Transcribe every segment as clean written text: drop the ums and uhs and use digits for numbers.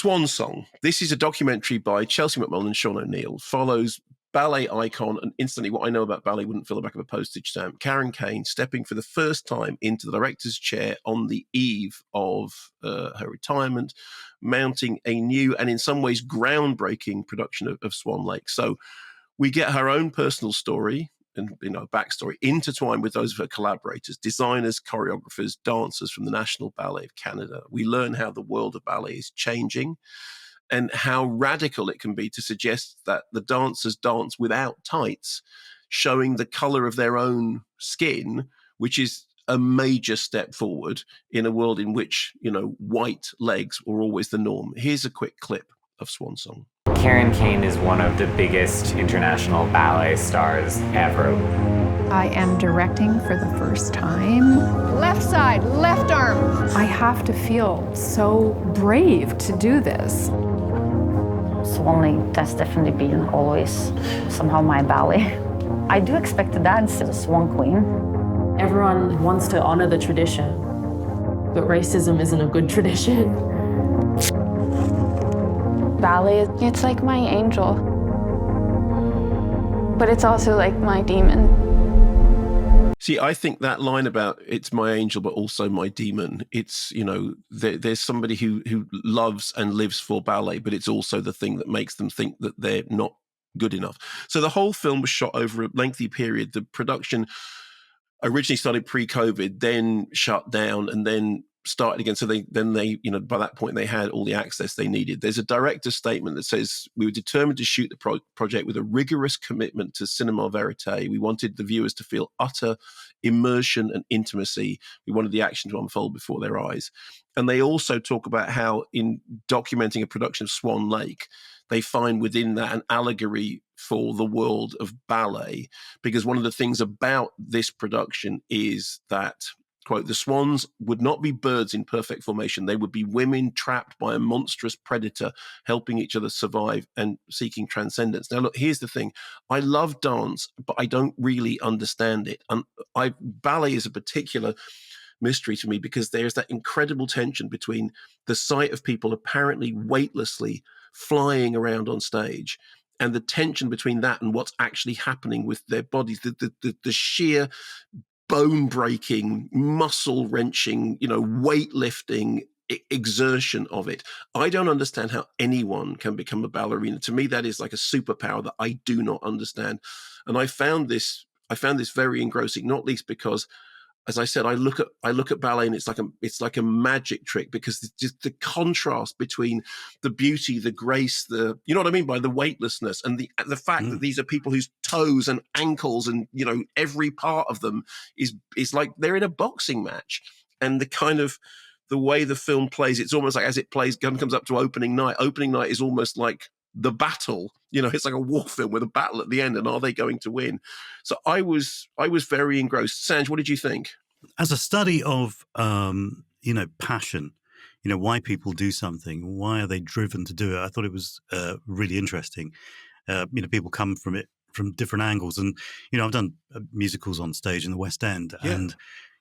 Swan Song. This is a documentary by Chelsea McMullen and Sean O'Neill. Follows ballet icon, and instantly what I know about ballet wouldn't fill the back of a postage stamp, Karen Kane stepping for the first time into the director's chair on the eve of her retirement, mounting a new and in some ways groundbreaking production of Swan Lake. So we get her own personal story and backstory intertwined with those of her collaborators, designers, choreographers, dancers from the National Ballet of Canada. We learn how the world of ballet is changing and how radical it can be to suggest that the dancers dance without tights, showing the color of their own skin, which is a major step forward in a world in which, white legs were always the norm. Here's a quick clip of Swan Song. Karen Kane is one of the biggest international ballet stars ever. I am directing for the first time. Left side, left arm. I have to feel so brave to do this. Swan Lake has definitely been always somehow my ballet. I do expect to dance as a Swan Queen. Everyone wants to honor the tradition, but racism isn't a good tradition. Ballet, it's like my angel, but it's also like my demon. See, I think that line about it's my angel, but also my demon, it's, there's somebody who loves and lives for ballet, but it's also the thing that makes them think that they're not good enough. So the whole film was shot over a lengthy period. The production originally started pre-COVID, then shut down, and then started again. So they by that point they had all the access they needed. There's a director's statement that says, we were determined to shoot the project with a rigorous commitment to cinema verite. We wanted the viewers to feel utter immersion and intimacy. We wanted the action to unfold before their eyes. And they also talk about how in documenting a production of Swan Lake, they find within that an allegory for the world of ballet, because one of the things about this production is that, quote, the swans would not be birds in perfect formation. They would be women trapped by a monstrous predator, helping each other survive and seeking transcendence. Now, look, here's the thing. I love dance, but I don't really understand it. And ballet is a particular mystery to me because there's that incredible tension between the sight of people apparently weightlessly flying around on stage and the tension between that and what's actually happening with their bodies, the sheer bone-breaking, muscle-wrenching, weightlifting exertion of it. I don't understand how anyone can become a ballerina. To me, that is like a superpower that I do not understand. And I found this very engrossing, not least because, as I said, I look at ballet and it's like a magic trick, because just the contrast between the beauty, the grace, you know what I mean by the weightlessness, and the fact that these are people whose toes and ankles and every part of them is like they're in a boxing match. And the way the film plays, it's almost like as it plays, comes up to opening night. Opening night is almost like the battle. It's like a war film with a battle at the end, and are they going to win? So I was very engrossed. Sanj, what did you think? As a study of passion, why people do something, why are they driven to do it, I thought it was really interesting. People come from it from different angles, and I've done musicals on stage in the West End, and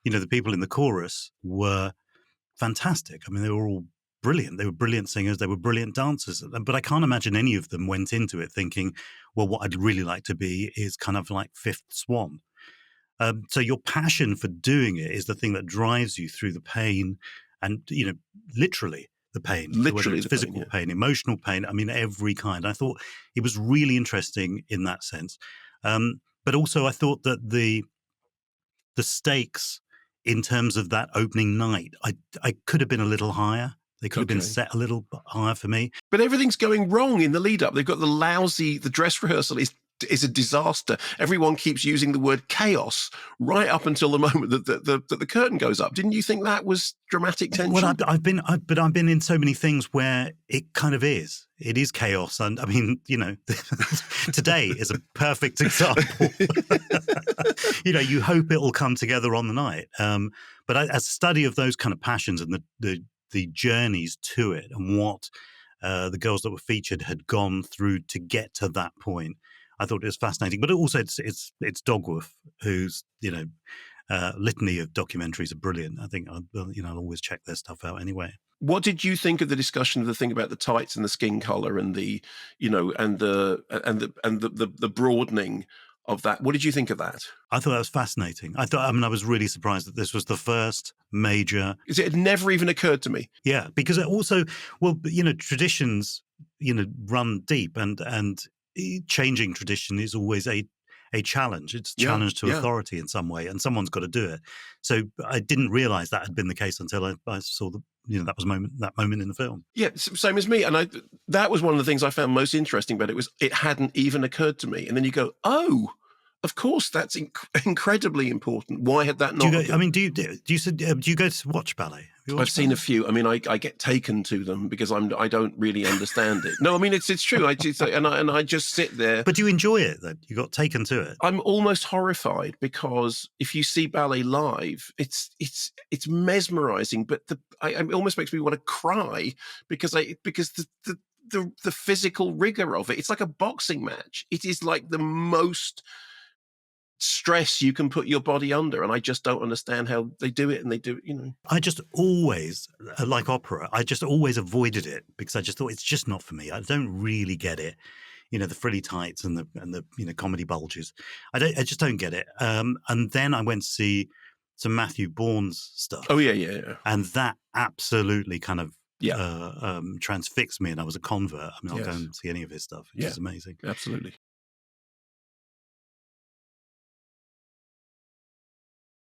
the people in the chorus were fantastic. I mean, they were all brilliant. They were brilliant singers. They were brilliant dancers. But I can't imagine any of them went into it thinking, well, what I'd really like to be is kind of like Fifth Swan. So your passion for doing it is the thing that drives you through the pain and, literally the pain. Literally, whether it's physical pain, emotional pain, I mean, every kind. I thought it was really interesting in that sense. But also I thought that the stakes in terms of that opening night, I could have been a little higher. They could have been set a little higher for me. But everything's going wrong in the lead up. They've got the dress rehearsal is a disaster. Everyone keeps using the word chaos right up until the moment that the curtain goes up. Didn't you think that was dramatic tension? Well, I've been in so many things where it kind of is. It is chaos. And I mean, today is a perfect example. You hope it will come together on the night. But as a study of those kind of passions and the journeys to it and what the girls that were featured had gone through to get to that point, I thought it was fascinating. But also it's Dogworth, who's litany of documentaries are brilliant. I think I'll always check their stuff out anyway. What did you think of the discussion of the thing about the tights and the skin color and the broadening of that? What did you think of that? I thought that was fascinating. I was really surprised that this was the first major. Because it had never even occurred to me. Yeah, because it also, traditions, run deep, and changing tradition is always a challenge. It's a challenge to authority in some way, and someone's got to do it. So I didn't realize that had been the case until I saw that moment in the film. Yeah, same as me. And that was one of the things I found most interesting about it, was it hadn't even occurred to me. And then you go, oh, of course, that's incredibly important. Why had that not? Do you go to watch ballet? I've seen a few. I mean, I get taken to them because I don't really understand it. No, I mean it's true. I just sit there. But do you enjoy it then? You got taken to it. I'm almost horrified because if you see ballet live, it's mesmerizing. But it almost makes me want to cry because the physical rigor of it. It's like a boxing match. It is like the most stress you can put your body under, and I just don't understand how they do it. And they do it, I just always, like opera, I just always avoided it because I just thought it's just not for me. I don't really get it. The frilly tights and the comedy bulges. I just don't get it. And then I went to see some Matthew Bourne's stuff. Oh yeah. And that absolutely kind of transfixed me, and I was a convert. I mean, I'll go and see any of his stuff. It's just amazing. Absolutely.